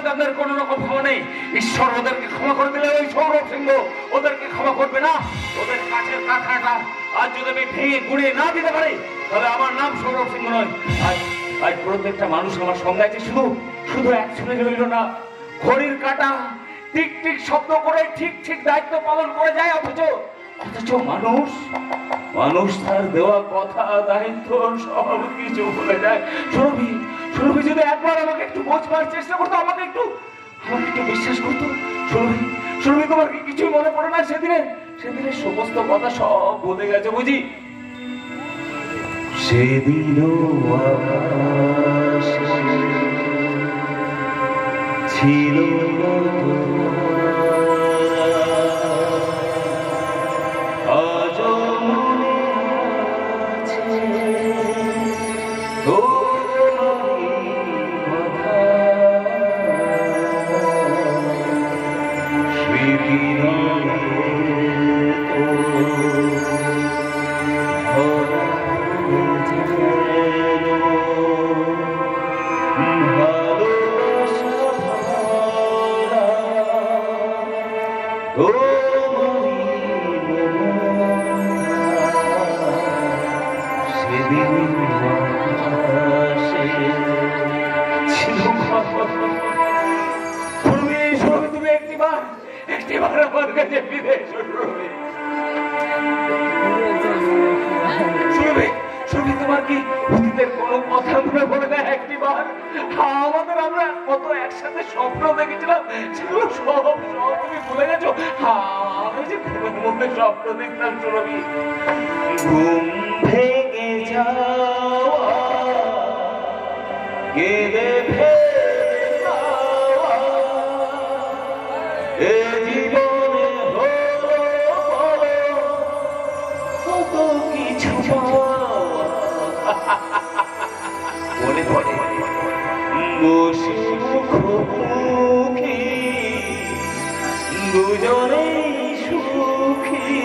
সন্তানদের কোনো রকম ক্ষমা নেই। ঈশ্বর ওদেরকে ক্ষমা করে দিলে ওই সৌরভ সিংহ ওদেরকে ক্ষমা করবে না। ওদের কাছের কারখানাটা আজ যদি আমি ভেঙে গুঁড়িয়ে না দিতে পারি, তাহলে আমার নাম সৌরভ সিংহ নয়। আজ প্রত্যেকটা মানুষ আমার সঙ্গে আছে, শুধু শুধু এক শুনে রইল না। ঘড়ির কাঁটা টিক টিক শব্দ করে ঠিক ঠিক দায়িত্ব পালন করে যায়, অথচ মানুষ মানুষ তার দেওয়া কথা দায়িত্ব সব কিছু ভুলে যায়। সুরভি সুরভি যদি একবার আমাকে একটু বোঝবার চেষ্টা করতো, আমাকে একটু বিশ্বাস করতো। সুরভি সুরভি তোমার কি কিছুই মনে পড়ে না? সেদিনের সমস্ত কথা সব বলে গেছে বুঝি। সেদিনও ছিল তোমার কি অতীতের কোনো কথা মনে পড়ে না একটিবার? আমাদের আমরা কত একসাথে স্বপ্ন দেখেছিলাম, সেগুলো সব তুমি ভুলে গেছো? আমি যে ঘুমের মধ্যে স্বপ্ন দেখতাম সুরভি, ঘুম ভেঙে যাওয়া কেঁদে মনে পড়ে বসে মুখোমুখি দুজনে সুখী,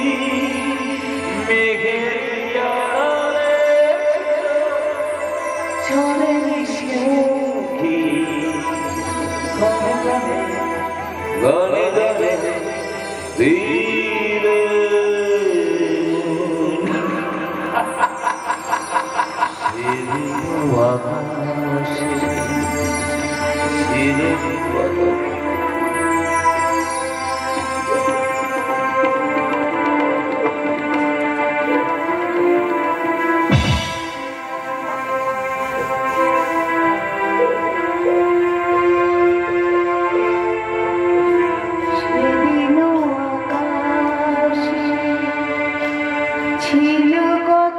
মেঘের আড়ালে চলে সুখী, গলে গলে দিলে আকাশে ছিল কত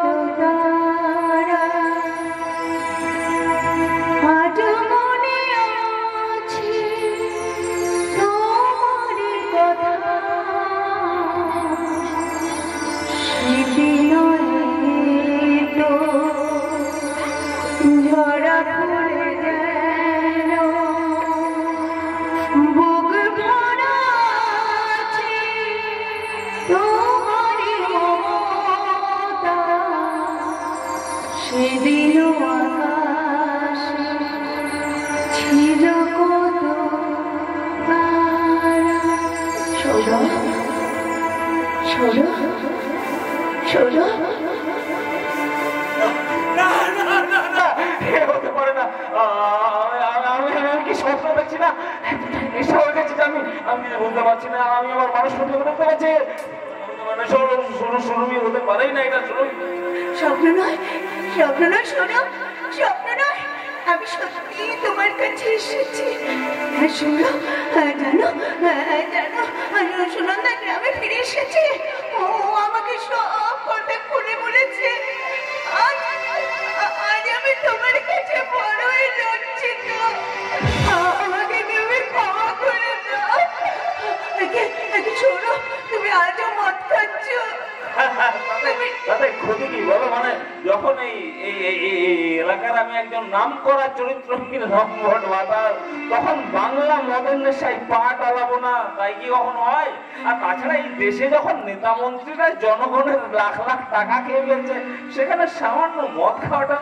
তখন বাংলা মদন নেশায় পা টালাবো না, তাই কি কখনো হয়? আর তাছাড়া এই দেশে যখন নেতা মন্ত্রীরা জনগণের লাখ লাখ টাকা খেয়ে ফেলছে, সেখানে সামান্য মদ খাওয়াটা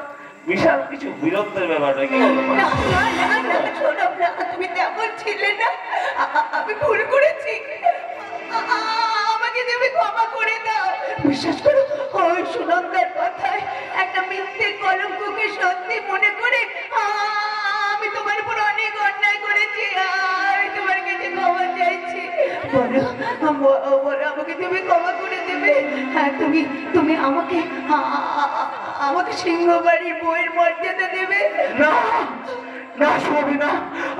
বিশাল কিছু বিরক্তের ব্যাপারটা কি তুমি তেমন ছিলে না, আমি ভুল করেছি, আমাকে তুমি ক্ষমা করে দাও। বিশ্বাস করো, ওই সুনন্দার কথায় একটা মিথ্যে কলঙ্ককে সত্যি মনে করে আমি তোমার উপর অনেক অন্যায় করেছি। আমি তোমার কাছে ক্ষমা চাইছি। বলো বলো, আমাকে তুমি ক্ষমা করে দেবে? হ্যাঁ, তুমি আমাকে আমাকে সিংহবাড়ির বইয়ের মর্যাদা দেবে? না না শুনবি না,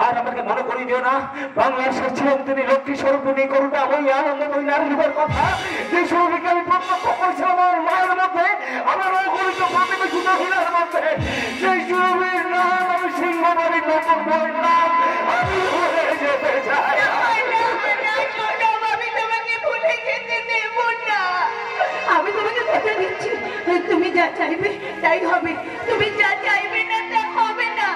আর আমাকে মনে করি দিও না বাংলার ছিলেন তিনি লক্ষ্মী স্বরূপিণী করুণা ওই আনন্দময়ী নারীর কথা যে শুনবিকে আমি প্রত্যক্ষ করেছিলাম আমার মায়ের মধ্যে, আমার অগণিত প্রতিবেশী মহিলার মধ্যে। সেই শুনবির নাম আমি সিংহবাড়ির নতুন বইয়ের নাম আমি ভুলে যেতে চাই। আমি তোমাকে ভুলে যেতে দেব না। আমি তোমাকে কথা দিচ্ছি, তুমি যা চাইবে তাই হবে, তুমি যা চাইবে না তা হবে না।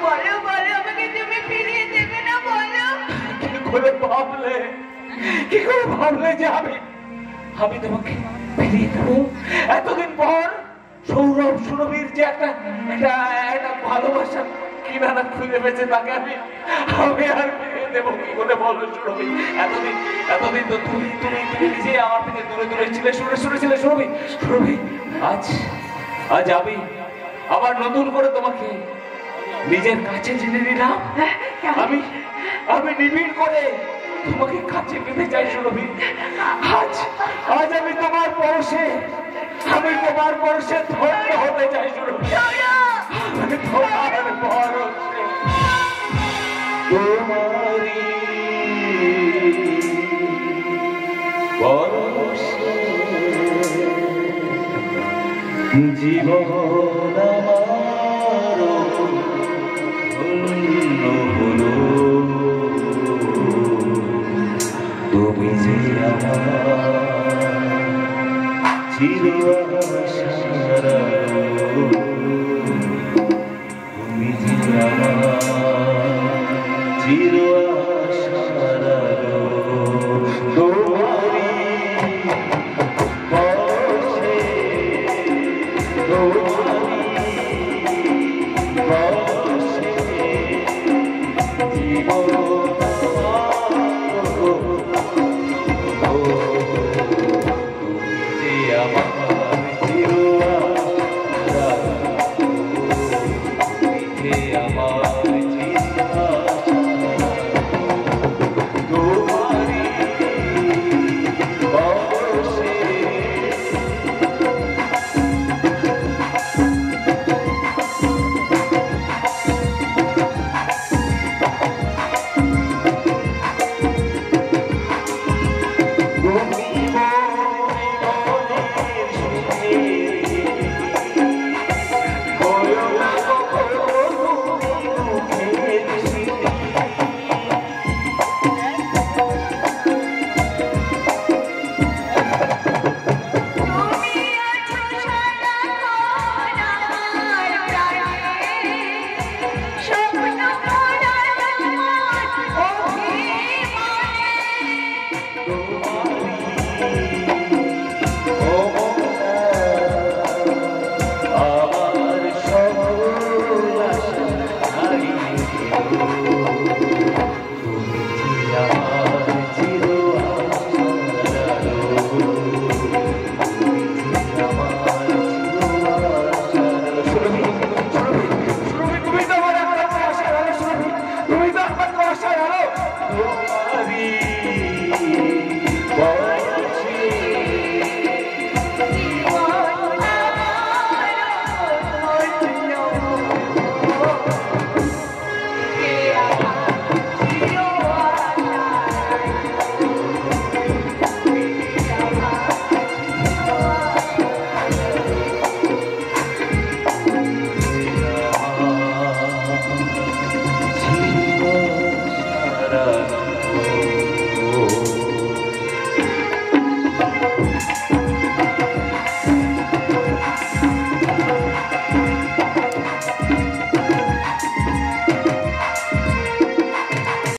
বলো বলো, আমাকে তুমি ফিরিয়ে দেবে না? বলো। কি করে ভাবলে যে আমি তোমাকে ফিরিয়ে দেবো? এতদিন পর সৌরভ সুরভীর যে একটা ভালোবাসা কিনারা খুঁজে পেয়েছে তাকে আমি আর ফিরিয়ে দেবো কি করে বলো সুরভী? এতদিন তো তুমি নিজে আমার থেকে দূরে দূরে ছিলে, শুনেছিলে সুরভী। আজ আমি আবার নতুন করে তোমাকে নিজের কাছে জেনে নিলাম। আমি নিবিড় করে তোমাকে কাছে পেতে চাই সুরভী। আজ আমি তোমার পরশে ধন্য হতে চাই সুরভী। আমি তোমার পরশে তোমারি পরশে জীবন তুমি যে আমার চির আশারা, তুমি যে আমার চির আশারা, তোমারি পরশে জীবন আমার